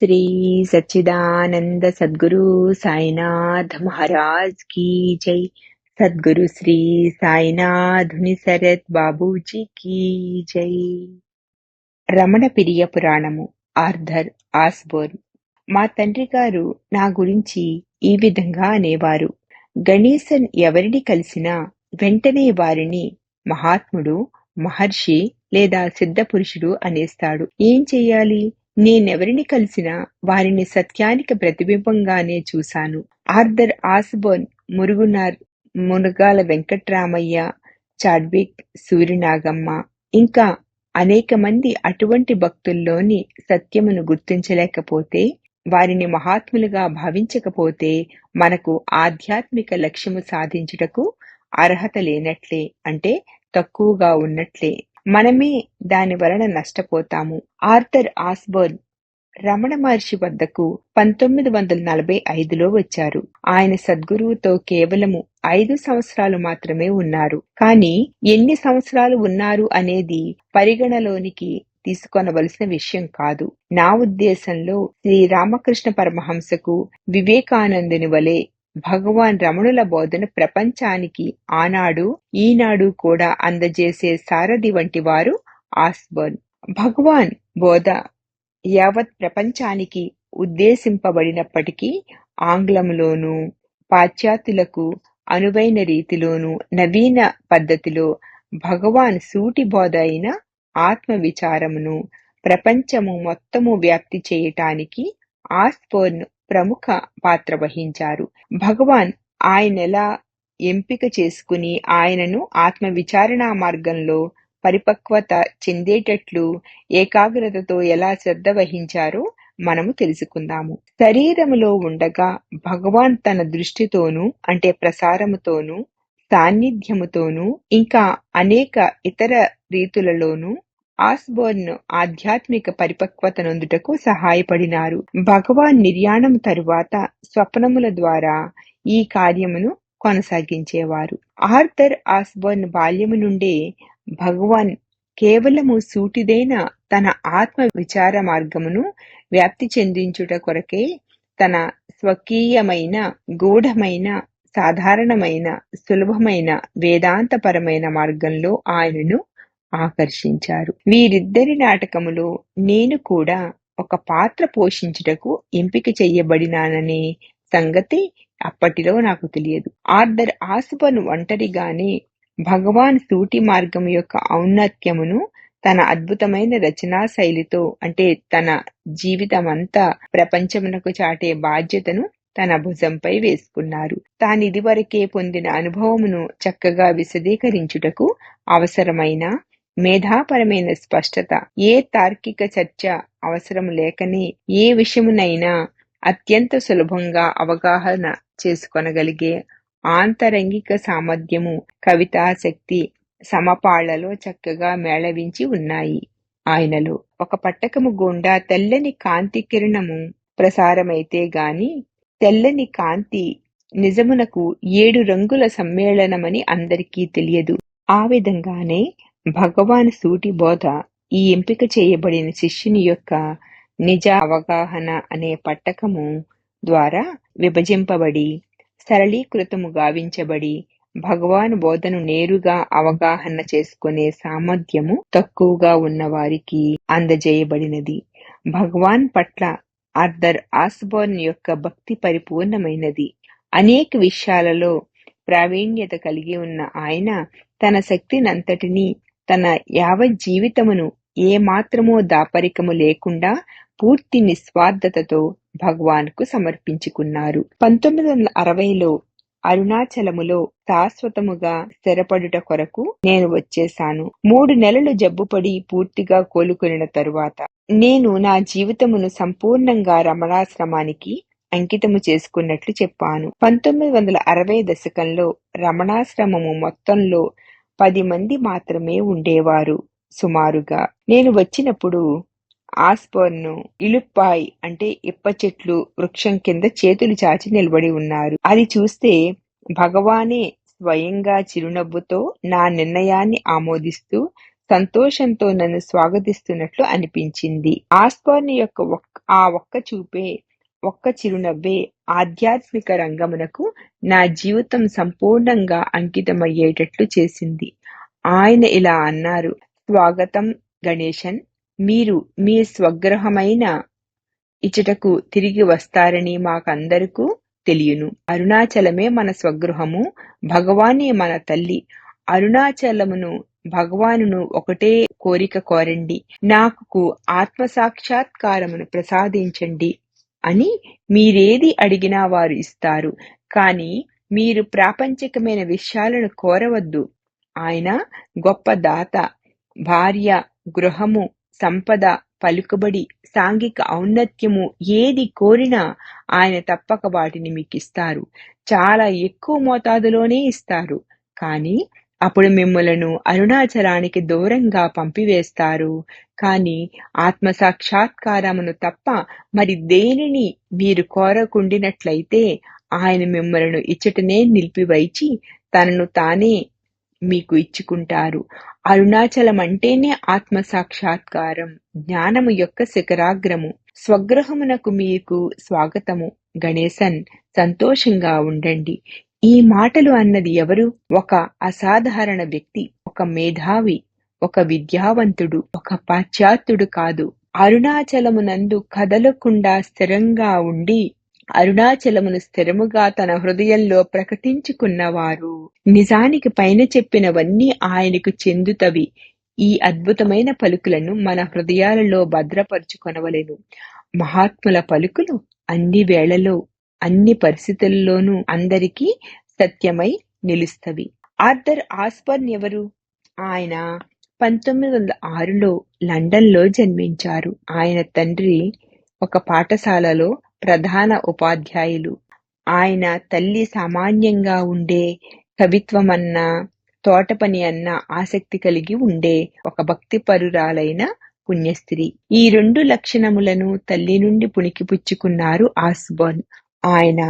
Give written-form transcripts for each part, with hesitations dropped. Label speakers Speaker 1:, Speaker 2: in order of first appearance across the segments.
Speaker 1: श्री सच्चिदानंद सद्गुरु साईनाथ महाराज की जय। सद्गुरु श्री साईनाथ शरत बाबूजी की जय। రమణ పిరియ పురాణము ఆర్థర్ ఆస్బోర్న్. మా తండ్రి గారు నా గురించి ఈ విధంగా అనేవారు. గణేశన్ ఎవరిని కలిసినా వెంటనే వారిని మహాత్ముడు, మహర్షి లేదా సిద్ధపురుషుడు అనేస్తాడు. ఏం చెయ్యాలి? నేనెవరిని కలిసినా వారిని సత్యానికి ప్రతిబింబంగానే చూశాను. Arthur Osborne, Munagala Venkatramayya, Chadwick, Suri Nagamma ఇంకా అనేక మంది అటువంటి భక్తుల్లోని సత్యమును గుర్తించలేకపోతే, వారిని మహాత్ములుగా భావించకపోతే మనకు ఆధ్యాత్మిక లక్ష్యము సాధించుటకు అర్హత లేనట్లే, అంటే తక్కువగా ఉన్నట్లే. మనమే దాని వలన నష్టపోతాము. ఆర్థర్ ఆస్బోర్న్ రమణ మహర్షి వద్దకు 1945లో వచ్చారు. ఆయన సద్గురువుతో కేవలము 5 సంవత్సరాలు మాత్రమే ఉన్నారు. కానీ ఎన్ని సంవత్సరాలు ఉన్నారు అనేది పరిగణలోనికి తీసుకొనవలసిన విషయం కాదు. నా ఉద్దేశంలో శ్రీరామకృష్ణ పరమహంసకు, వివేకానందుని వలె భగవాన్ రమణుల బోధన ప్రపంచానికి ఆనాడు ఈనాడు కూడా అందజేసే సారథి వంటి వారు ఆస్బోర్న్. భగవాన్ బోధ యావత్ ప్రపంచానికి ఉద్దేశింపబడినప్పటికీ ఆంగ్లంలోనూ, పాశ్చాత్యులకు అనువైన రీతిలోనూ, నవీన పద్ధతిలో భగవాన్ సూటి బోధ అయిన ఆత్మ విచారమును ప్రపంచము మొత్తము వ్యాప్తి చేయటానికి ఆస్బోర్న్ ప్రముఖ పాత్ర వహించారు. భగవాన్ ఆయనెలా ఎంపిక చేసుకుని ఆయనను ఆత్మ విచారణా మార్గంలో పరిపక్వత చెందేటట్లు ఏకాగ్రతతో ఎలా శ్రద్ధ వహించారో మనము తెలుసుకుందాము. శరీరములో ఉండగా భగవాన్ తన దృష్టితోనూ, అంటే ప్రసారముతోనూ, సాన్నిధ్యముతోనూ, ఇంకా అనేక ఇతర రీతులలోనూ ఆస్బోర్న్ ఆధ్యాత్మిక పరిపక్వత నొందుటకు సహాయపడినారు. భగవాన్ నిర్యాణం తరువాత స్వప్నముల ద్వారా ఈ కార్యమును కొనసాగించేవారు. ఆర్థర్ ఆస్బోర్న్ బాల్యము నుండే భగవాన్ కేవలము సూటిదైన తన ఆత్మ విచార మార్గమును వ్యాప్తి చెందించుట కొరకే తన స్వకీయమైన, గూఢమైన, సాధారణమైన, సులభమైన వేదాంతపరమైన మార్గంలో ఆయనను ఆకర్షించారు. వీరిద్దరి నాటకములో నేను కూడా ఒక పాత్ర పోషించుటకు ఎంపిక చెయ్యబడినాననే సంగతి అప్పటిలో నాకు తెలియదు. ఆర్థర్ ఆస్బోర్న్ ఒంటరిగానే భగవాన్ సూటి మార్గం యొక్క ఔన్నత్యమును తన అద్భుతమైన రచనా శైలితో, అంటే తన జీవితమంతా ప్రపంచమునకు చాటే బాధ్యతను తన భుజంపై వేసుకున్నారు. తానిదివరకే పొందిన అనుభవమును చక్కగా విశదీకరించుటకు అవసరమైన మేధాపరమైన స్పష్టత, ఏ తార్కిక చర్చ అవసరం లేకనే ఏ విషయమునైనా అత్యంత సులభంగా అవగాహన చేసుకొనగలిగే ఆంతరంగిక సామర్థ్యము, కవితాశక్తి సమపాళ్లలో చక్కగా మేళవించి ఉన్నాయి ఆయనలో. ఒక పట్టకము గుండా తెల్లని కాంతి కిరణము ప్రసారమైతే గాని తెల్లని కాంతి నిజమునకు 7 రంగుల సమ్మేళనమని అందరికీ తెలియదు. ఆ విధంగానే భగవాన్ సూటి బోధ ఈ ఎంపిక చేయబడిన శిష్యుని యొక్క నిజ అవగాహన అనే పట్టకము ద్వారా విభజింపబడి, సరళీకృతము గావించబడి, భగవాన్ బోధను నేరుగా అవగాహన చేసుకునే సామర్థ్యము తక్కువగా ఉన్న వారికి అందజేయబడినది. భగవాన్ పట్ల ఆర్థర్ ఆస్బోర్న్ యొక్క భక్తి పరిపూర్ణమైనది. అనేక విషయాలలో ప్రావీణ్యత కలిగి ఉన్న ఆయన తన శక్తినంతటినీ, తన యావజ్జీవితమును ఏ మాత్రమూ దాపరికము లేకుండా పూర్తి నిస్వార్థతతో భగవాన్కు సమర్పించుకున్నారు. 1960లో అరుణాచలములో శాశ్వతముగా స్థిరపడుట కొరకు నేను వచ్చేశాను. 3 నెలలు జబ్బుపడి పూర్తిగా కోలుకొనిన తరువాత నేను నా జీవితమును సంపూర్ణంగా రమణాశ్రమానికి అంకితము చేసుకున్నట్లు చెప్పాను. 1960 దశకంలో రమణాశ్రమము మొత్తంలో 10 మంది మాత్రమే ఉండేవారు సుమారుగా. నేను వచ్చినప్పుడు ఆస్బోర్న్ ఇలుప్పాయ్, అంటే ఇప్ప చెట్లు వృక్షం కింద చేతులు చాచి నిలబడి ఉన్నారు. అది చూస్తే భగవానే స్వయంగా చిరునవ్వుతో నా నిర్ణయాన్ని ఆమోదిస్తూ సంతోషంతో నన్ను స్వాగతిస్తున్నట్లు అనిపించింది. ఆస్బర్న్ యొక్క ఆ ఒక్క చూపే, ఒక్క చిరునవ్వే ఆధ్యాత్మిక రంగమునకు నా జీవితం సంపూర్ణంగా అంకితమయ్యేటట్లు చేసింది. ఆయన ఇలా అన్నారు: స్వాగతం గణేశన్, మీరు మీ స్వగృహమైన ఇచ్చటకు తిరిగి వస్తారని మాకందరకు తెలియను. అరుణాచలమే మన స్వగృహము, భగవానే మన తల్లి. అరుణాచలమును భగవానును ఒకటే కోరిక కోరండి, నాకు ఆత్మసాక్షాత్కారమును ప్రసాదించండి అని మీరేది అడిగినా వారు ఇస్తారు. కాని మీరు ప్రాపంచికమైన విషయాలను కోరవద్దు. ఆయన గొప్ప దాత. భార్య, గృహము, సంపద, పలుకుబడి, సాంఘిక ఔన్నత్యము ఏది కోరినా ఆయన తప్పక వాటిని మీకిస్తారు. చాలా ఎక్కువ మోతాదులోనే ఇస్తారు. కానీ అప్పుడు మిమ్ములను అరుణాచలానికి దూరంగా పంపివేస్తారు. కాని ఆత్మసాక్షాత్కారమును తప్ప మరి దేనిని మీరు కోరకుండినట్లయితే ఆయన మిమ్మలను ఇచ్చటనే నిలిపివైచి తనను తానే మీకు ఇచ్చుకుంటారు. అరుణాచలం అంటేనే ఆత్మసాక్షాత్కారం, జ్ఞానము యొక్క శిఖరాగ్రము. స్వగృహమునకు మీకు స్వాగతము గణేశన్, సంతోషంగా ఉండండి. ఈ మాటలు అన్నది ఎవరు? ఒక అసాధారణ వ్యక్తి, ఒక మేధావి, ఒక విద్యావంతుడు, ఒక పాశ్చాత్యుడు కాదు. అరుణాచలమునందు కదలకుండా స్థిరంగా ఉండి అరుణాచలమును స్థిరముగా తన హృదయంలో ప్రకటించుకున్నవారు. నిజానికి పైన చెప్పినవన్నీ ఆయనకు చెందుతవి. ఈ అద్భుతమైన పలుకులను మన హృదయాలలో భద్రపరుచుకొనవలెను. మహాత్ముల పలుకులు అన్ని వేళలో, అన్ని పరిస్థితుల్లోనూ అందరికీ సత్యమై నిలుస్తవి. ఆర్థర్ ఆస్బర్న్ ఎవరు? ఆయన 1906లో లండన్లో జన్మించారు. ఆయన తండ్రి ఒక పాఠశాలలో ప్రధాన ఉపాధ్యాయులు. ఆయన తల్లి సామాన్యంగా ఉండే, కవిత్వమన్నా తోటపని అన్నా ఆసక్తి కలిగి ఉండే ఒక భక్తిపరురాలైన పుణ్యస్త్రీ. ఈ 2 లక్షణములను తల్లి నుండి పుణికిపుచ్చుకున్నారు ఆస్బర్న్. ఆయన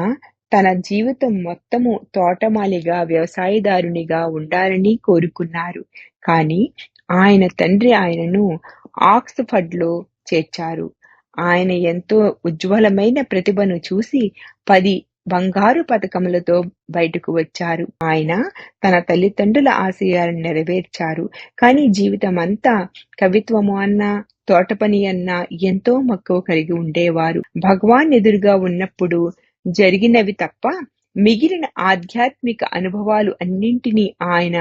Speaker 1: తన జీవితం మొత్తము తోటమాలిగా, వ్యవసాయదారునిగా ఉండాలని కోరుకున్నారు. కాని ఆయన తండ్రి ఆయనను ఆక్స్ఫర్డ్లో చేర్చారు. ఆయన ఎంతో ఉజ్వలమైన ప్రతిభను చూసి 10 బంగారు పతకములతో బయటకు వచ్చారు. ఆయన తన తల్లిదండ్రుల ఆశయాలను నెరవేర్చారు. కానీ జీవితమంతా కవిత్వము అన్నా, తోటపని అన్నా ఎంతో మక్కువ కలిగి ఉండేవారు. భగవాన్ ఎదురుగా ఉన్నప్పుడు జరిగినవి తప్ప మిగిలిన ఆధ్యాత్మిక అనుభవాలు అన్నింటినీ ఆయన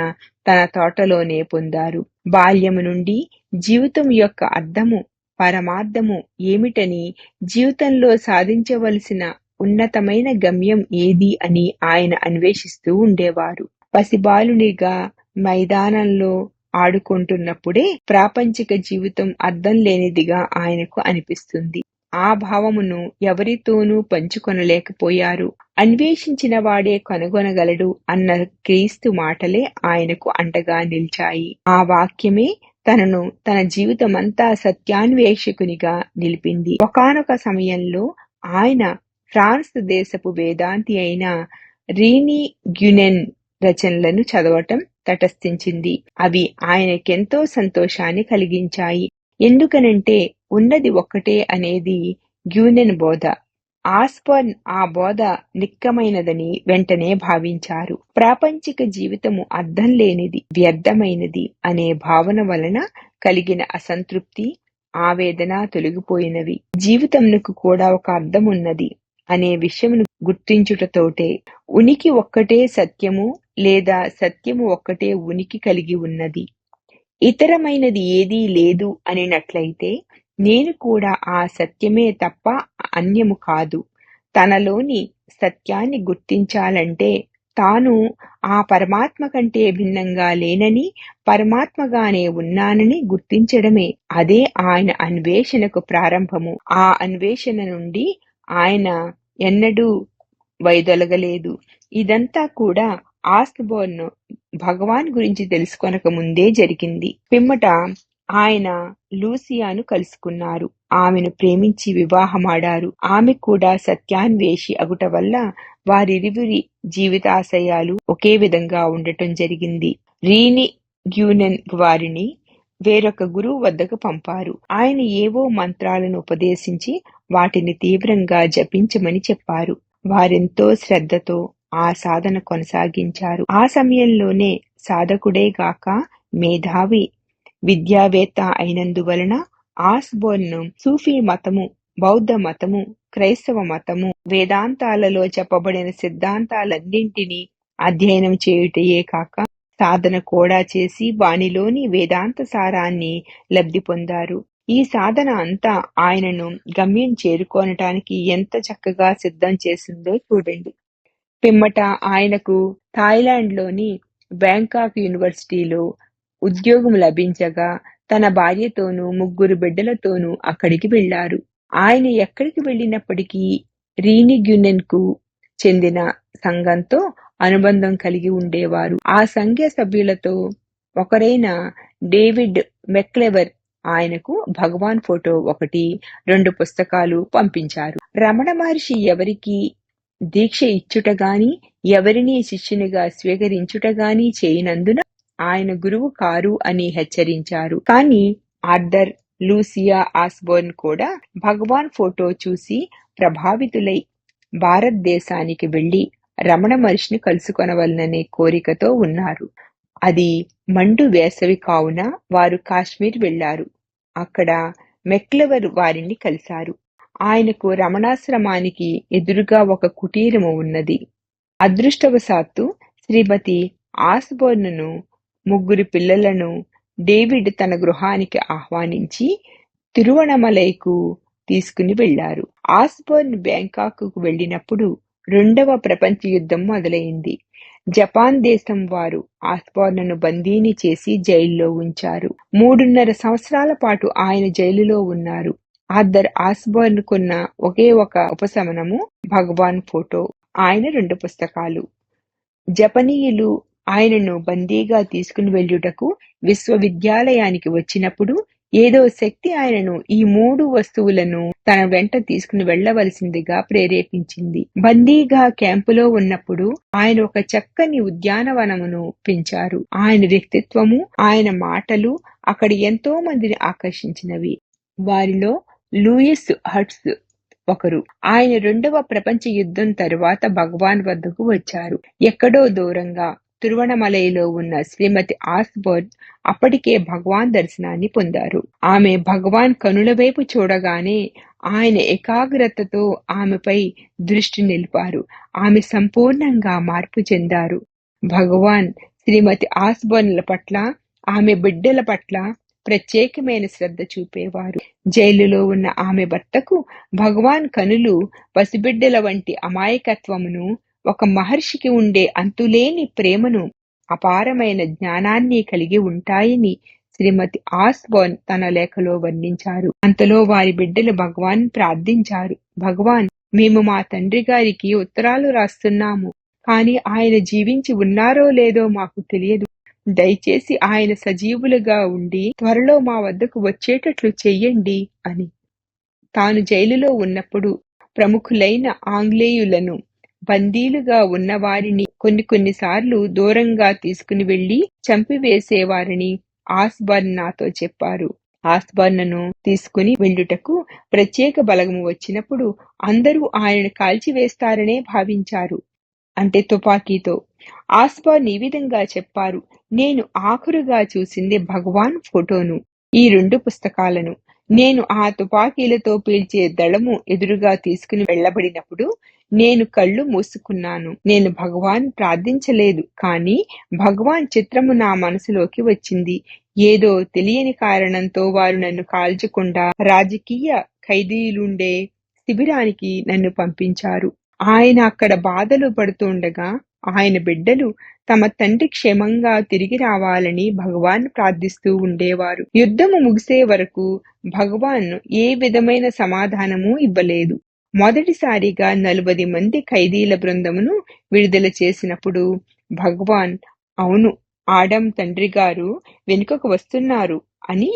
Speaker 1: తన తోటలోనే పొందారు. బాల్యము నుండి జీవితం యొక్క అర్థము, పరమార్థము ఏమిటని, జీవితంలో సాధించవలసిన ఉన్నతమైన గమ్యం ఏది అని ఆయన అన్వేషిస్తూ ఉండేవారు. పసిబాలునిగా మైదానంలో ఆడుకుంటున్నప్పుడే ప్రాపంచిక జీవితం అర్థం లేనిదిగా ఆయనకు అనిపిస్తుంది. ఆ భావమును ఎవరితోనూ పంచుకొనలేకపోయారు. అన్వేషించిన వాడే కనుగొనగలడు అన్న క్రీస్తు మాటలే ఆయనకు అండగా నిలిచాయి. ఆ వాక్యమే తనను తన జీవితమంతా సత్యాన్వేషకునిగా నిలిపింది. ఒకానొక సమయంలో ఆయన ఫ్రాన్స్ దేశపు వేదాంతి అయిన రీనీ గ్యునెన్ రచనలను చదవటం తటస్థించింది. అవి ఆయనకెంతో సంతోషాన్ని కలిగించాయి. ఎందుకనంటే ఉన్నది ఒక్కటే అనేది గ్యునెన్ బోధ. ఆస్బర్న్ ఆ బోధ నిక్కమైనదని వెంటనే భావించారు. ప్రాపంచిక జీవితము అర్థం లేనిది, వ్యర్థమైనది అనే భావన వలన కలిగిన అసంతృప్తి, ఆవేదన తొలగిపోయినవి. జీవితమునకు కూడా ఒక అర్థం ఉన్నది అనే విషయమును గుర్తించుటతోటే ఉనికి ఒక్కటే సత్యము, లేదా సత్యము ఒక్కటే ఉనికి కలిగి ఉన్నది, ఇతరమైనది ఏదీ లేదు అనినట్లయితే నేను కూడా ఆ సత్యమే తప్ప అన్యము కాదు. తనలోని సత్యాన్ని గుర్తించాలంటే తాను ఆ పరమాత్మ కంటే భిన్నంగా లేనని, పరమాత్మగానే ఉన్నానని గుర్తించడమే. అదే ఆయన అన్వేషణకు ప్రారంభము. ఆ అన్వేషణ నుండి ఆయన ఎన్నడూ వైదొలగలేదు. ఇదంతా కూడా ఆస్బర్న్ భగవాన్ గురించి తెలుసుకొనక ముందే జరిగింది. పిమ్మట ఆయన లూసియాను కలుసుకున్నారు. ఆమెను ప్రేమించి వివాహమాడారు. ఆమె కూడా సత్యాన్వేషి అగుట వల్ల వారిరువురి జీవితాశయాలు ఒకే విధంగా ఉండటం జరిగింది. రీనీ గ్యునెన్ వారిని వేరొక గురువు వద్దకు పంపారు. ఆయన ఏవో మంత్రాలను ఉపదేశించి వాటిని తీవ్రంగా జపించమని చెప్పారు. వారెంతో శ్రద్ధతో ఆ సాధన కొనసాగించారు. ఆ సమయంలోనే సాధకుడే గాక మేధావి విద్యావేత్త అయినందువలన ఆస్బోర్న్ సూఫీ మతము, బౌద్ధ మతము, క్రైస్తవ మతము, వేదాంతాలలో చెప్పబడిన సిద్ధాంతాలన్నింటినీ అధ్యయనం చేయుటయే కాక సాధన కూడా చేసి వానిలోని వేదాంత సారాన్ని లబ్ధి పొందారు. ఈ సాధన అంతా ఆయనను గమ్యం చేరుకోనటానికి ఎంత చక్కగా సిద్ధం చేసిందో చూడండి. పిమ్మట ఆయనకు థాయిలాండ్లోని బ్యాంకాక్ యూనివర్సిటీలో ఉద్యోగం లభించగా తన భార్యతోనూ 3 బిడ్డలతోనూ అక్కడికి వెళ్లారు. ఆయన ఎక్కడికి వెళ్ళినప్పటికీ రీనిగ్యునెన్ కు చెందిన సంఘంతో అనుబంధం కలిగి ఉండేవారు. ఆ సంఘ సభ్యులతో ఒకరైన డేవిడ్ మెక్లెవర్ ఆయనకు భగవాన్ ఫోటో 1, 2 పుస్తకాలు పంపించారు. రమణ మహర్షి ఎవరికీ దీక్ష ఇచ్చుటగాని ఎవరినీ శిష్యునిగా స్వీకరించుటగాని చేయనందున ఆయన గురువు కారు అని హెచ్చరించారు. కానీ ఆర్థర్ లూసియా ఆస్బోర్న్ కూడా భగవాన్ ఫోటో చూసి ప్రభావితులై భారతదేశానికి వెళ్లి రమణ మహర్షిని కలుసుకొనవలననే కోరికతో ఉన్నారు. అది మండు వేసవి కావున వారు కాశ్మీర్ వెళ్లారు. అక్కడ మెక్లెవర్ వారిని కలిశారు. ఆయనకు రమణాశ్రమానికి ఎదురుగా ఒక కుటీరము ఉన్నది. అదృష్టవశాత్తు శ్రీమతి ఆస్బోర్న్ 3 పిల్లలను డేవిడ్ తన గృహానికి ఆహ్వానించి తిరువణమలైకు తీసుకుని వెళ్లారు. ఆస్బోర్న్ బ్యాంకాక్ కు వెళ్ళినప్పుడు 2వ ప్రపంచ యుద్ధం మొదలైంది. జపాన్ దేశం వారు ఆస్బోర్న్ బందీని చేసి జైల్లో ఉంచారు. 3.5 సంవత్సరాల పాటు ఆయన జైలులో ఉన్నారు. ఆర్థర్ ఆస్బోర్న్ కున్న ఒకే ఒక ఉపశమనము భగవాన్ ఫోటో, ఆయన 2 పుస్తకాలు. జపనీయులు ఆయనను బందీగా తీసుకుని వెళ్ళుటకు విశ్వవిద్యాలయానికి వచ్చినప్పుడు ఏదో శక్తి ఆయనను ఈ 3 వస్తువులను తన వెంట తీసుకుని వెళ్లవలసిందిగా ప్రేరేపించింది. బందీగా క్యాంపులో ఉన్నప్పుడు ఆయన ఒక చక్కని ఉద్యానవనమును పెంచారు. ఆయన వ్యక్తిత్వము, ఆయన మాటలు అక్కడి ఎంతో మందిని ఆకర్షించినవి. వారిలో లూయిస్ హట్స్ ఒకరు. ఆయన 2వ ప్రపంచ యుద్ధం తరువాత భగవాన్ వద్దకు వచ్చారు. ఎక్కడో దూరంగా తిరువణమలైలో ఉన్న శ్రీమతి ఆస్బోర్న్ అప్పటికే భగవాన్ దర్శనాన్ని పొందారు. ఆమె భగవాన్ కనుల వైపు చూడగానే ఆయన ఏకాగ్రతతో ఆమెపై దృష్టి నిలిపారు. ఆమె సంపూర్ణంగా మార్పు చెందారు. భగవాన్ శ్రీమతి ఆస్బోర్న్ల పట్ల, ఆమె బిడ్డల పట్ల ప్రత్యేకమైన శ్రద్ధ చూపేవారు. జైలులో ఉన్న ఆమె భర్తకు భగవాన్ కనులు పసిబిడ్డల వంటి అమాయకత్వమును, ఒక మహర్షికి ఉండే అంతులేని ప్రేమను, అపారమైన జ్ఞానాన్ని కలిగి ఉంటాయని శ్రీమతి ఆస్బోర్న్ తన లేఖలో వర్ణించారు. అంతలో వారి బిడ్డలు భగవాన్ ప్రార్థించారు. భగవాన్, మేము మా తండ్రి గారికి ఉత్తరాలు రాస్తున్నాము, కానీ ఆయన జీవించి ఉన్నారో లేదో మాకు తెలియదు. దయచేసి ఆయన సజీవులుగా ఉండి త్వరలో మా వద్దకు వచ్చేటట్లు చెయ్యండి అని. తాను జైలులో ఉన్నప్పుడు ప్రముఖులైన ఆంగ్లేయులను, బందీలుగా ఉన్నవారిని కొన్నిసార్లు దూరంగా తీసుకుని వెళ్లి చంపివేసేవారని ఆస్బోర్న్ నాతో చెప్పారు. ఆస్బోర్న్ను తీసుకుని వెళ్ళుటకు ప్రత్యేక బలగము వచ్చినప్పుడు అందరూ ఆయనను కాల్చివేస్తారనే భావించారు, అంటే తుపాకీతో. ఆస్బోర్న్ ఈ విధంగా చెప్పారు: నేను ఆఖరుగా చూసింది భగవాన్ ఫోటోను, ఈ 2 పుస్తకాలను. నేను ఆ తుపాకీలతో పీల్చే దళము ఎదురుగా తీసుకుని వెళ్ళబడినప్పుడు నేను కళ్ళు మూసుకున్నాను. నేను భగవాన్ ప్రార్థించలేదు, కానీ భగవాన్ చిత్రము నా మనసులోకి వచ్చింది. ఏదో తెలియని కారణంతో వారు నన్ను కాల్చకుండా రాజకీయ ఖైదీలుండే శిబిరానికి నన్ను పంపించారు. ఆయన అక్కడ బాధలు పడుతుండగా ఆయన బిడ్డలు తమ తండ్రి క్షేమంగా తిరిగి రావాలని భగవాన్ ప్రార్థిస్తూ ఉండేవారు. యుద్ధము ముగిసే వరకు భగవాన్ ఏ విధమైన సమాధానము ఇవ్వలేదు. మొదటిసారిగా 40 మంది ఖైదీల బృందమును విడుదల చేసినప్పుడు భగవాన్, అవును, ఆడమ్ తండ్రి గారు వెనుకకు వస్తున్నారు అని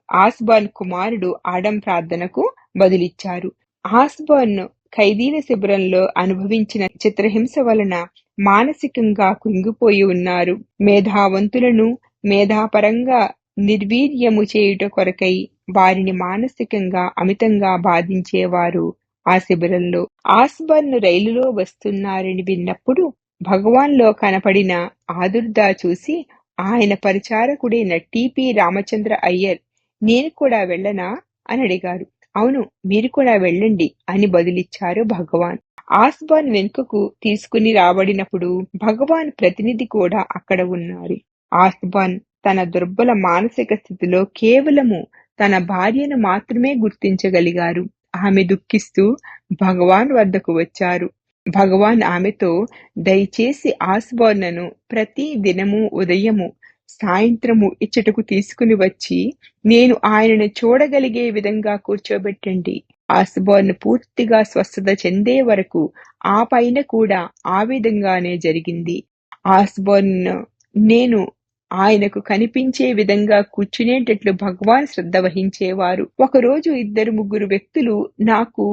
Speaker 1: ఆస్బోర్న్ కుమారుడు ఆడమ్ ప్రార్థనకు బదులిచ్చారు. ఆస్బోర్న్ ఖైదీల శిబిరంలో అనుభవించిన చిత్రహింస వలన మానసికంగా కృంగిపోయి ఉన్నారు. మేధావంతులను, మేధాపరంగా నిర్వీర్యము చేయుట కొరకై వారిని మానసికంగా అమితంగా బాధించేవారు ఆ శిబిరంలో. ఆస్బర్న్ రైలులో వస్తున్నారని విన్నప్పుడు భగవాన్లో కనపడిన ఆదుర్దా చూసి ఆయన పరిచారకుడైన టి.పి. రామచంద్ర అయ్యర్ నేను కూడా వెళ్ళనా అని అడిగారు. అవును, మీరు కూడా వెళ్ళండి అని బదులిచ్చారు భగవాన్. ఆస్బర్న్ వెనుకకు తీసుకుని రాబడినప్పుడు భగవాన్ ప్రతినిధి కూడా అక్కడ ఉన్నారు. ఆస్బర్న్ తన దుర్బల మానసిక స్థితిలో కేవలము తన భార్యను మాత్రమే గుర్తించగలిగారు. ఆమె దుఃఖిస్తూ భగవాన్ వద్దకు వచ్చారు. భగవాన్ ఆమెతో, దయచేసి ఆస్బర్న్ను ప్రతి దినము ఉదయము సాయంత్రము ఇచ్చటకు తీసుకుని వచ్చి నేను ఆయనను చూడగలిగే విధంగా కూర్చోబెట్టండి. ఆస్బర్న్ పూర్తిగా స్వస్థత చెందే వరకు ఆ పైన కూడా ఆ విధంగానే జరిగింది. ఆస్బర్న్ నేను ఆయనకు కనిపించే విధంగా కూర్చునేటట్లు భగవాన్ శ్రద్ధ వహించేవారు. ఒకరోజు 2-3 వ్యక్తులు నాకు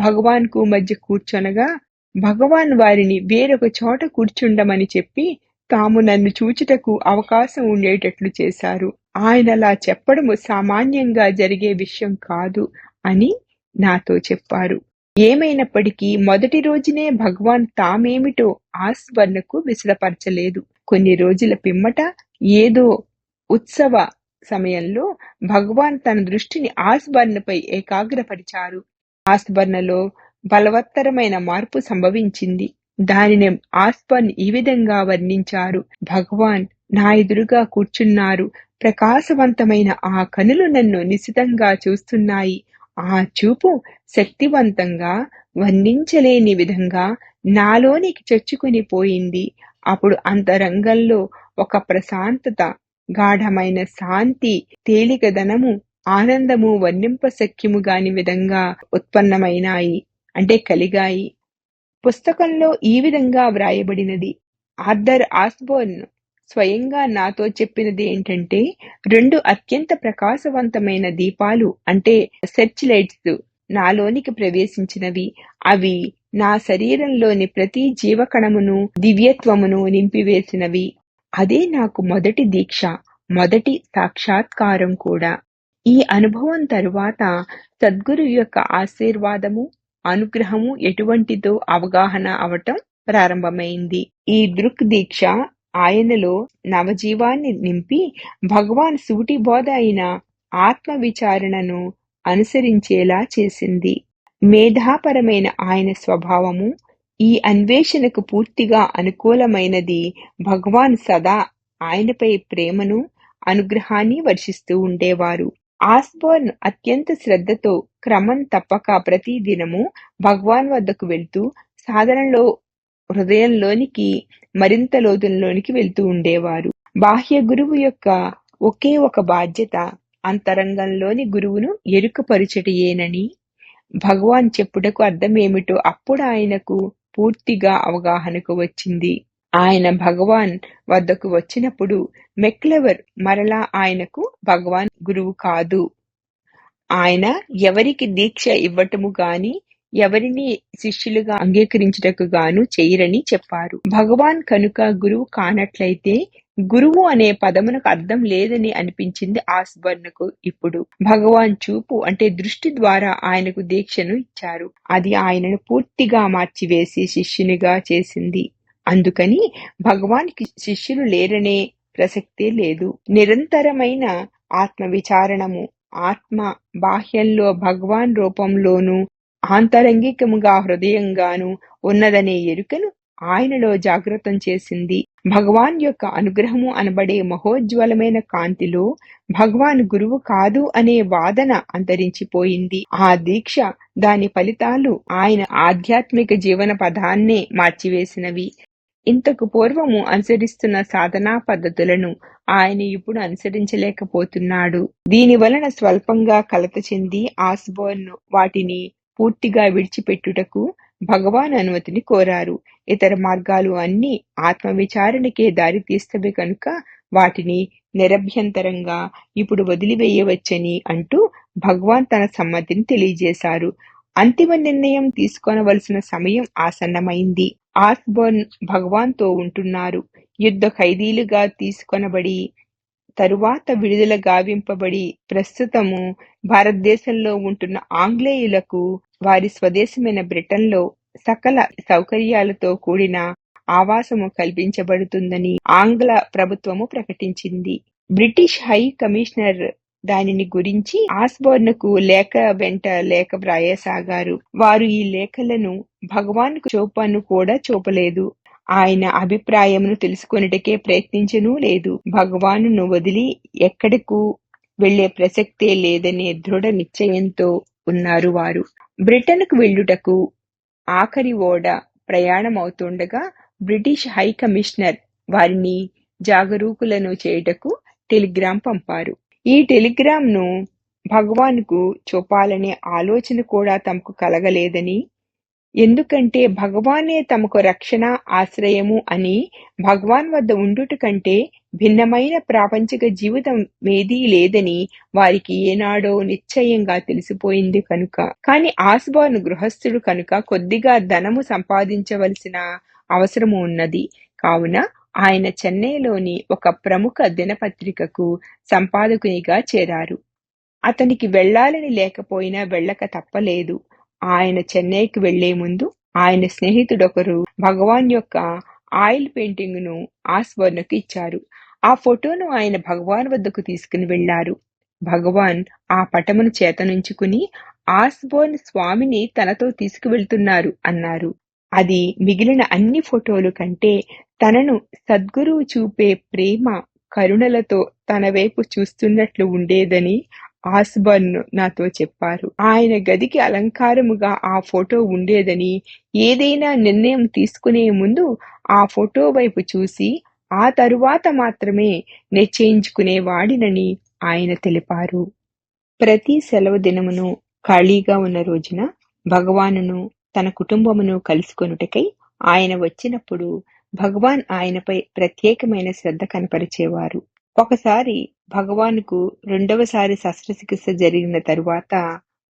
Speaker 1: భగవాన్ కు మధ్య కూర్చొనగా భగవాన్ వారిని వేరొక చోట కూర్చుండమని చెప్పి తాము నన్ను చూచుటకు అవకాశం ఉండేటట్లు చేశారు. ఆయనలా చెప్పడము సామాన్యంగా జరిగే విషయం కాదు అని నాతో చెప్పారు. ఏమైనప్పటికీ మొదటి రోజునే భగవాన్ తామేమిటో ఆస్బర్న్కు విశదపరచలేదు. కొన్ని రోజుల పిమ్మట ఏదో ఉత్సవ సమయంలో భగవాన్ తన దృష్టిని ఆస్బర్న్పై ఏకాగ్రపరిచారు. ఆస్బర్న్లో బలవత్తరమైన మార్పు సంభవించింది. దానిని ఆస్బర్న్ ఈ విధంగా వర్ణించారు. భగవాన్ నా ఎదురుగా కూర్చున్నారు. ప్రకాశవంతమైన ఆ కనులు నన్ను నిశితంగా చూస్తున్నాయి. ఆ చూపు శక్తివంతంగా, వర్ణించలేని విధంగా నాలోనికి చొచ్చుకుని పోయింది. అప్పుడు అంతరంగంలో ఒక ప్రశాంతత, గాఢమైన శాంతి, తేలికదనము, ఆనందము వర్ణింపశక్యము గాని విధంగా ఉత్పన్నమైనాయి, అంటే కలిగాయి. పుస్తకంలో ఈ విధంగా వ్రాయబడినది. ఆర్థర్ ఆస్బోర్న్ స్వయంగా నాతో చెప్పినది ఏంటంటే, 2 అత్యంత ప్రకాశవంతమైన దీపాలు అంటే సెర్చ్ లైట్స్ నాలోనికి ప్రవేశించినవి. అవి నా శరీరంలోని ప్రతి జీవకణమును, దివ్యత్వమును నింపివేసినవి. అదే నాకు మొదటి దీక్ష, మొదటి సాక్షాత్కారం కూడా. ఈ అనుభవం తరువాత సద్గురు యొక్క ఆశీర్వాదము, అనుగ్రహము ఎటువంటిదో అవగాహన అవటం ప్రారంభమైంది. ఈ దృక్ దీక్ష ఆయనలో నవజీవాన్ని నింపి భగవాన్ సూటి బోధ అయిన ఆత్మ విచారణను అనుసరించేలా చేసింది. మేధాపరమైన ఆయన స్వభావము ఈ అన్వేషణకు పూర్తిగా అనుకూలమైనది. భగవాన్ సదా ఆయనపై ప్రేమను, అనుగ్రహాన్ని వర్షిస్తూ ఉండేవారు. ఆస్బోర్న్ అత్యంత శ్రద్ధతో క్రమం తప్పక ప్రతి దినము భగవాన్ వద్దకు వెళ్తూ సాధనలో హృదయంలోనికి మరింత లోతుల్లోనికి వెళ్తూ ఉండేవారు. బాహ్య గురువు యొక్క ఒకే ఒక బాధ్యత అంతరంగంలోని గురువును ఎరుకపరుచటయేనని భగవాన్ చెప్పుటకు అర్థమేమిటో అప్పుడు ఆయనకు పూర్తిగా అవగాహనకు వచ్చింది. ఆయన భగవాన్ వద్దకు వచ్చినప్పుడు మెక్లెవర్ మరలా ఆయనకు భగవాన్ గురువు కాదు. ఆయన ఎవరికి దీక్ష ఇవ్వటము గాని, ఎవరిని శిష్యులుగా అంగీకరించుటకు గాను చెయ్యరని చెప్పారు. భగవాన్ కనుక గురువు కానట్లయితే గురువు అనే పదమునకు అర్థం లేదని అనిపించింది ఆస్బర్న్కు. ఇప్పుడు భగవాన్ చూపు అంటే దృష్టి ద్వారా ఆయనకు దీక్షను ఇచ్చారు. అది ఆయనను పూర్తిగా మార్చివేసి శిష్యునిగా చేసింది. అందుకని భగవాన్కి శిష్యులు లేరనే ప్రసక్తే లేదు. నిరంతరమైన ఆత్మ విచారణము, ఆత్మ బాహ్యంలో భగవాన్ రూపంలోనూ ఆంతరంగికముగా హృదయంగాను ఉన్నదనే ఎరుకను ఆయనలో జాగృతం చేసింది. భగవాన్ యొక్క అనుగ్రహము అనబడే మహోజ్వలమైన కాంతిలో భగవాన్ గురువు కాదు అనే వాదన అంతరించిపోయింది. ఆ దీక్ష, దాని ఫలితాలు ఆయన ఆధ్యాత్మిక జీవన పదాన్నే మార్చివేసినవి. ఇంతకు పూర్వము అనుసరిస్తున్న సాధనా పద్ధతులను ఆయన ఇప్పుడు అనుసరించలేకపోతున్నాడు. దీని వలన స్వల్పంగా కలత చెంది ఆస్బోర్న్ వాటిని పూర్తిగా విడిచిపెట్టుటకు భగవాన్ అనుమతిని కోరారు. ఇతర మార్గాలు అన్నీ ఆత్మ విచారణకే దారి తీస్తవి కనుక వాటిని నిరభ్యంతరంగా ఇప్పుడు వదిలివేయవచ్చని అంటూ భగవాన్ తన సమ్మతిని తెలియజేశారు. అంతిమ నిర్ణయం తీసుకొనవలసిన సమయం ఆసన్నమైంది. ఆస్బోర్న్ భగవాన్ తో ఉంటున్నారు. యుద్ధ ఖైదీలుగా తీసుకొనబడి తరువాత విడుదల గావింపబడి ప్రస్తుతము భారతదేశంలో ఉంటున్న ఆంగ్లేయులకు వారి స్వదేశమైన బ్రిటన్లో సకల సౌకర్యాలతో కూడిన ఆవాసము కల్పించబడుతుందని ఆంగ్ల ప్రభుత్వము ప్రకటించింది. బ్రిటిష్ హై కమిషనర్ దానిని గురించి ఆస్బోర్న్కు లేఖ వెంట లేఖ వ్రాయసాగారు. వారు ఈ లేఖలను భగవాన్కు చూపను కూడా చూపలేదు. ఆయన అభిప్రాయమును తెలుసుకొనుటకే ప్రయత్నించనూ లేదు. భగవానును వదిలి ఎక్కడకు వెళ్లే ప్రసక్తే లేదనే దృఢ నిశ్చయంతో ఉన్నారు వారు. బ్రిటన్కు వెళ్ళుటకు ఆఖరి ఓడ ప్రయాణమవుతుండగా బ్రిటిష్ హై కమిషనర్ వారిని జాగరూకులను చేయుటకు టెలిగ్రాం పంపారు. ఈ టెలిగ్రాంను భగవాన్కు చూపాలనే ఆలోచన కూడా తమకు కలగలేదని, ఎందుకంటే భగవానే తమకు రక్షణ ఆశ్రయము అని, భగవాన్ వద్ద ఉండుట కంటే భిన్నమైన ప్రాపంచిక జీవితం ఏదీ లేదని వారికి ఏనాడో నిశ్చయంగా తెలిసిపోయింది కనుక. కాని ఆస్బోర్న్ గృహస్థుడు కనుక కొద్దిగా ధనము సంపాదించవలసిన అవసరము ఉన్నది. కావున ఆయన చెన్నైలోని ఒక ప్రముఖ దినపత్రికకు సంపాదకునిగా చేరారు. అతనికి వెళ్ళాలని లేకపోయినా వెళ్ళక తప్పలేదు. ఆయన చెన్నైకి వెళ్లే ముందు ఆయన స్నేహితుడొకరు భగవాన్ యొక్క ఆయిల్ పెయింటింగ్ ను ఆస్బోర్న్కు ఇచ్చారు. ఆ ఫోటోను ఆయన భగవాన్ వద్దకు తీసుకుని వెళ్లారు. భగవాన్ ఆ పటమును చేతనుంచుకుని ఆస్బోర్న్ స్వామిని తనతో తీసుకువెళ్తున్నారు అన్నారు. అది మిగిలిన అన్ని ఫోటోలు కంటే తనను సద్గురువు చూపే ప్రేమ కరుణలతో తన వైపు చూస్తున్నట్లు ఉండేదని ఆస్బోర్న్ నాతో చెప్పారు. ఆయన గదికి అలంకారముగా ఆ ఫోటో ఉండేదని, ఏదైనా నిర్ణయం తీసుకునే ముందు ఆ ఫోటో వైపు చూసి ఆ తరువాత మాత్రమే నిశ్చయించుకునేవాడినని ఆయన తెలిపారు. ప్రతి సెలవు దినమును ఖాళీగా ఉన్న రోజున భగవానును తన కుటుంబమును కలుసుకొనుటకై ఆయన వచ్చినప్పుడు భగవాన్ ఆయనపై ప్రత్యేకమైన శ్రద్ధ కనపరిచేవారు. ఒకసారి భగవాన్కు రెండవసారి శస్త్రచికిత్స జరిగిన తరువాత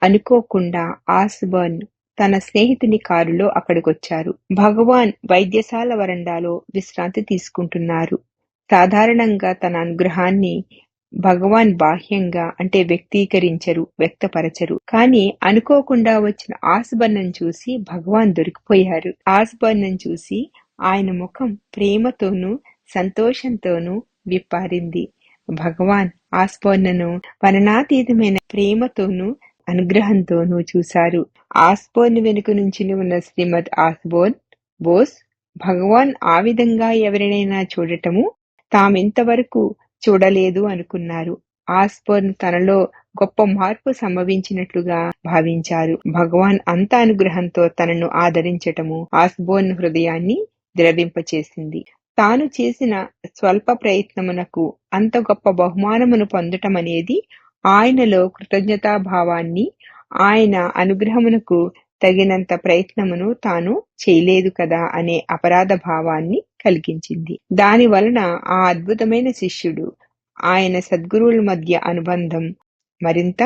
Speaker 1: అనుకోకుండా ఆస్బోర్న్ తన స్నేహితుని కారులో అక్కడికొచ్చారు. భగవాన్ వైద్యశాల వరండాలో విశ్రాంతి తీసుకుంటున్నారు. సాధారణంగా తన అనుగ్రహాన్ని భగవాన్ బాహ్యంగా అంటే వ్యక్తపరచరు. కానీ అనుకోకుండా వచ్చిన ఆస్బోర్న్ చూసి భగవాన్ దొరికిపోయారు. ఆస్బోర్న్ చూసి ఆయన ముఖం ప్రేమతోనూ సంతోషంతోనూ విప్పారింది. భగవాన్ ఆస్బోర్న్ను వర్ణనాతీతమైన ప్రేమతోనూ అనుగ్రహంతోనూ చూశారు. ఆస్బోర్న్ వెనుక నుంచి ఉన్న శ్రీమద్ ఆస్బోర్న్ బోస్ భగవాన్ ఆ విధంగా ఎవరినైనా చూడటము తామింతవరకు చూడలేదు అనుకున్నారు. ఆస్బోర్న్ తనలో గొప్ప మార్పు సంభవించినట్లుగా భావించారు. భగవాన్ అంత అనుగ్రహంతో తనను ఆదరించటము ఆస్బోర్న్ హృదయాన్ని ద్రవింపచేసింది. తాను చేసిన స్వల్ప ప్రయత్నమునకు అంత గొప్ప బహుమానమును పొందటమనేది ఆయనలో కృతజ్ఞతాభావాన్ని, ఆయన అనుగ్రహమునకు తగినంత ప్రయత్నమును తాను చేయలేదు కదా అనే అపరాధ భావాన్ని కలిగించింది. దాని వలన ఆ అద్భుతమైన శిష్యుడు ఆయన సద్గురువుల మధ్య అనుబంధం మరింత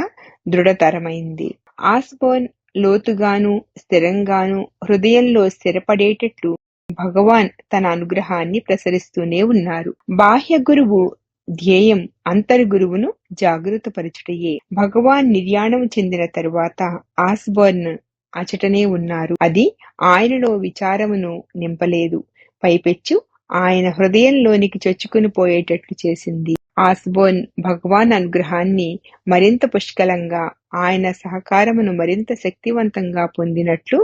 Speaker 1: దృఢతరమైంది. ఆస్బోర్న్ లోతుగాను స్థిరంగాను హృదయంలో స్థిరపడేటట్లు భగవాన్ తన అనుగ్రహాన్ని ప్రసరిస్తూనే ఉన్నారు. బాహ్య గురువు ధ్యేయం అంతర్గురువును జాగృతపరచుటయే. భగవాన్ నిర్యాణం చెందిన తరువాత ఆస్బోర్న్ అచటనే ఉన్నారు. అది ఆయనలో విచారమును నింపలేదు, పైపెచ్చు ఆయన హృదయంలోనికి చొచ్చుకుని పోయేటట్లు చేసింది. ఆస్బోర్న్ భగవాన్ అనుగ్రహాన్ని మరింత పుష్కలంగా, ఆయన సహకారమును మరింత శక్తివంతంగా పొందినట్లు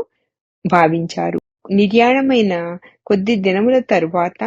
Speaker 1: భావించారు. నిర్యాణమైన కొద్ది దినముల తరువాత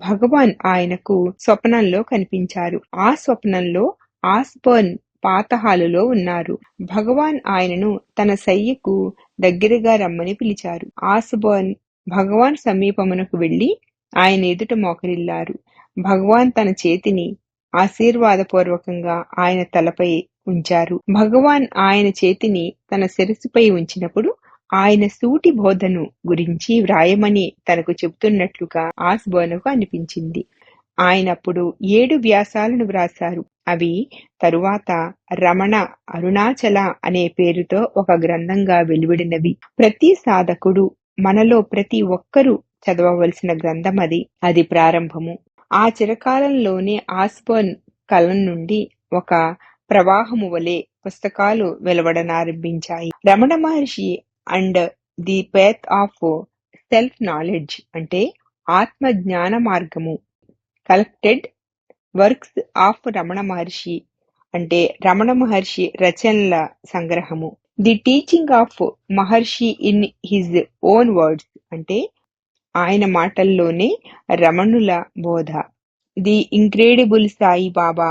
Speaker 1: భగవాన్ ఆయనకు స్వప్నంలో కనిపించారు. ఆ స్వప్నంలో ఆస్బోర్న్ పాత హాలులో ఉన్నారు. భగవాన్ ఆయనను తన శయ్యకు దగ్గరగా రమ్మని పిలిచారు. ఆస్బోర్న్ భగవాన్ సమీపమునకు వెళ్లి ఆయన ఎదుట మోకరిల్లారు. భగవాన్ తన చేతిని ఆశీర్వాదపూర్వకంగా ఆయన తలపై ఉంచారు. భగవాన్ ఆయన చేతిని తన శిరస్సుపై ఉంచినప్పుడు ఆయన సూటి బోధను గురించి వ్రాయమని తనకు చెబుతున్నట్లుగా ఆస్బోర్న్కు అనిపించింది. ఆయనప్పుడు 7 వ్యాసాలను వ్రాశారు. అవి తరువాత రమణ అరుణాచల అనే పేరుతో ఒక గ్రంథంగా వెలువడినవి. ప్రతి సాధకుడు, మనలో ప్రతి ఒక్కరూ చదవవలసిన గ్రంథం అది. అది ప్రారంభము. ఆ చిరకాలంలోనే ఆస్బోర్న్ కలం నుండి ఒక ప్రవాహము వలె పుస్తకాలు వెలువడనారంభించాయి. Ramana Maharshi and the path of self knowledge అంటే ఆత్మ జ్ఞాన మార్గము, collected works of Ramana Maharshi అంటే రమణ మహర్షి రచనల సంగ్రహము, the teaching of Maharshi in his own words అంటే ఆయన మాటల్లోనే రమణుల బోధ, the incredible Sai Baba,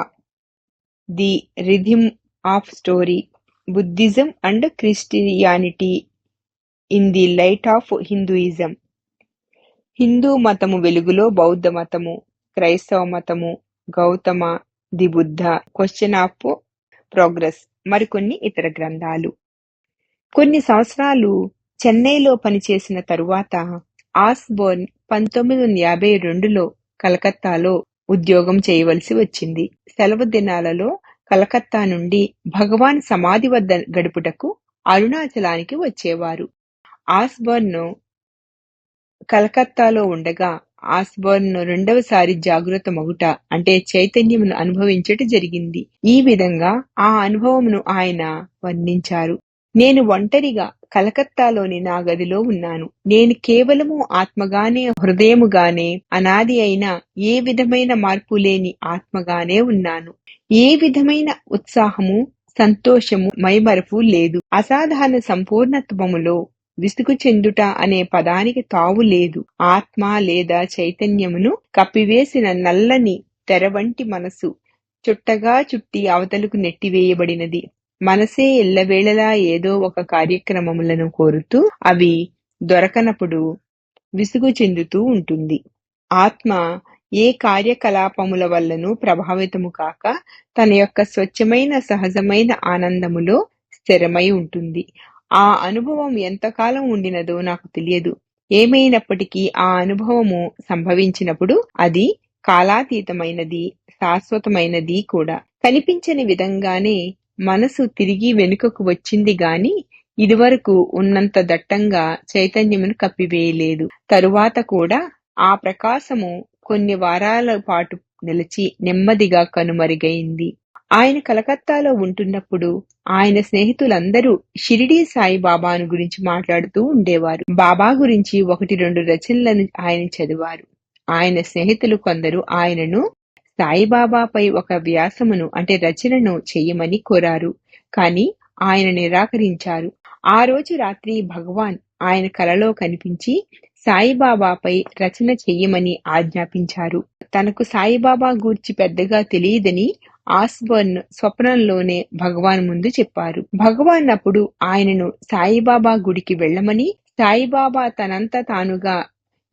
Speaker 1: the rhythm of story, Buddhism and Christianity in the light of Hinduism, Hindu మతము వెలుగులో బౌద్ధ మతము, క్రైస్తవ మతము, Gautama, the Buddha, question of progress, మరికొన్ని ఇతర గ్రంథాలు. కొన్ని సంవత్సరాలు చెన్నైలో పనిచేసిన తరువాత ఆస్బోర్న్ 1952లో కలకత్తాలో ఉద్యోగం చేయవలసి వచ్చింది. సెలవు దినాలలో కలకత్తా నుండి భగవాన్ సమాధి వద్ద గడుపుటకు అరుణాచలానికి వచ్చేవారు. ఆస్బోర్న్ కలకత్తాలో ఉండగా ఆస్బోర్న్ రెండవసారి జాగృత మగుట అంటే చైతన్యమును అనుభవించట జరిగింది. ఈ విధంగా ఆ అనుభవమును ఆయన వర్ణించారు. నేను ఒంటరిగా కలకత్తాలోని నా గదిలో ఉన్నాను. నేను కేవలము ఆత్మగానే, హృదయముగానే, అనాది అయిన ఏ విధమైన మార్పు లేని ఆత్మగానే ఉన్నాను. ఏ విధమైన ఉత్సాహము, సంతోషము, మైమరపు లేదు. అసాధారణ సంపూర్ణత్వములో విసుగు చెందుట అనే పదానికి తావు లేదు. ఆత్మ లేదా చైతన్యమును కప్పివేసిన నల్లని తెర వంటి మనసు చుట్టగా చుట్టి అవతలకు నెట్టివేయబడినది. మనసే ఎల్లవేళలా ఏదో ఒక కార్యక్రమములను కోరుతూ అవి దొరకనప్పుడు విసుగు చెందుతూ ఉంటుంది. ఆత్మ ఏ కార్యకలాపముల వల్లను ప్రభావితము కాక తన యొక్క స్వచ్ఛమైన సహజమైన ఆనందములో స్థిరమై ఉంటుంది. ఆ అనుభవం ఎంతకాలం ఉండినదో నాకు తెలియదు. ఏమైనప్పటికీ ఆ అనుభవము సంభవించినప్పుడు అది కాలాతీతమైనది, శాశ్వతమైనది కూడా. కనిపించని విధంగానే మనసు తిరిగి వెనుకకు వచ్చింది గాని ఇదివరకు ఉన్నంత దట్టంగా చైతన్యమును కప్పివేయలేదు. తరువాత కూడా ఆ ప్రకాశము కొన్ని వారాల పాటు నిలిచి నెమ్మదిగా కనుమరుగైంది. ఆయన కలకత్తాలో ఉంటున్నప్పుడు ఆయన స్నేహితులందరూ షిరిడీ సాయి బాబాను గురించి మాట్లాడుతూ ఉండేవారు. బాబా గురించి 1-2 రచనలను ఆయన చదివారు. ఆయన స్నేహితులు కొందరు ఆయనను సాయిబాబాపై ఒక వ్యాసమును అంటే రచనను చెయ్యమని కోరారు. కాని ఆయన నిరాకరించారు. ఆ రోజు రాత్రి భగవాన్ ఆయన కలలో కనిపించి సాయిబాబాపై రచన చెయ్యమని ఆజ్ఞాపించారు. తనకు సాయిబాబా గూర్చి పెద్దగా తెలియదని ఆస్బోర్న్ స్వప్నంలోనే భగవాన్ ముందు చెప్పారు. భగవాన్ అప్పుడు ఆయనను సాయిబాబా గుడికి వెళ్ళమని, సాయిబాబా తనంత తానుగా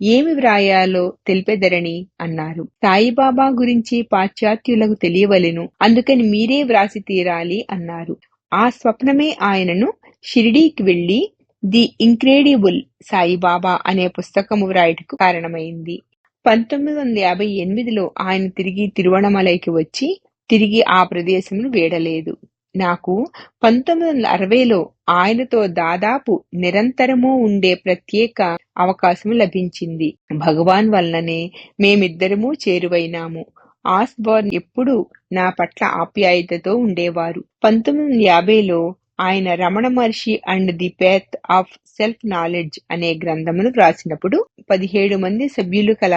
Speaker 1: ఏమి వ్రాయాలో తెలిపెదరని అన్నారు. సాయిబాబా గురించి పాశ్చాత్యులకు తెలియవలెను, అందుకని మీరే వ్రాసి తీరాలి అన్నారు. ఆ స్వప్నమే ఆయనను షిరిడీకి వెళ్లి ది ఇంక్రెడిబుల్ సాయిబాబా అనే పుస్తకము వ్రాయటకు కారణమైంది. 1958లో ఆయన తిరిగి తిరువణమలైకి వచ్చి తిరిగి ఆ ప్రదేశమును వీడలేదు. నాకు 1960లో ఆయనతో దాదాపు నిరంతరము ఉండే ప్రత్యేక అవకాశం లభించింది. భగవాన్ వల్లనే మేమిద్దరము చేరువైనాము. ఆస్బోర్న్ ఎప్పుడూ నా పట్ల ఆప్యాయతతో ఉండేవారు. 1950లో ఆయన Ramana Maharshi and the path of self knowledge అనే గ్రంథమును వ్రాసినప్పుడు 17 మంది సభ్యులు కల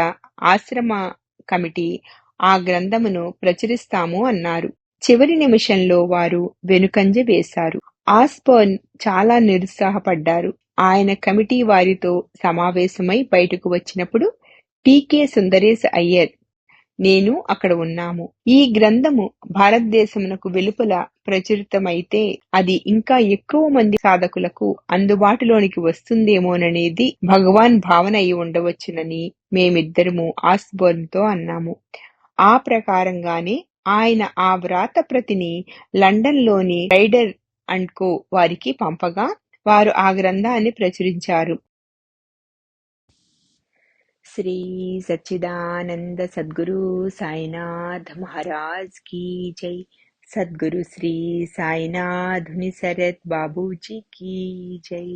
Speaker 1: ఆశ్రమ కమిటీ ఆ గ్రంథమును ప్రచురిస్తాము అన్నారు. చివరి నిమిషంలో వారు వెనుకంజ వేశారు. ఆస్బోర్న్ చాలా నిరుత్సాహపడ్డారు. ఆయన కమిటీ వారితో సమావేశమై బయటకు వచ్చినప్పుడు టీకే సుందరేశ్ అయ్యర్, నేను అక్కడ ఉన్నాము. ఈ గ్రంథము భారతదేశమునకు వెలుపల ప్రచురితమైతే అది ఇంకా ఎక్కువ మంది సాధకులకు అందుబాటులోనికి వస్తుందేమోననేది భగవాన్ భావన అయి ఉండవచ్చునని మేమిద్దరము ఆస్బోర్న్తో అన్నాము. ఆ ప్రకారంగానే ఆయన ఆ వ్రాత ప్రతిని లండన్లోని రైడర్ అండ్ కో వారికి పంపగా వారు ఆ గ్రంథాన్ని ప్రచురించారు. శ్రీ సచ్చిదానంద సద్గురు సాయినాథ్ మహారాజ్ की जय. सद्गुरु श्री साईनाथ धुनी शरत बाबूजी की जय.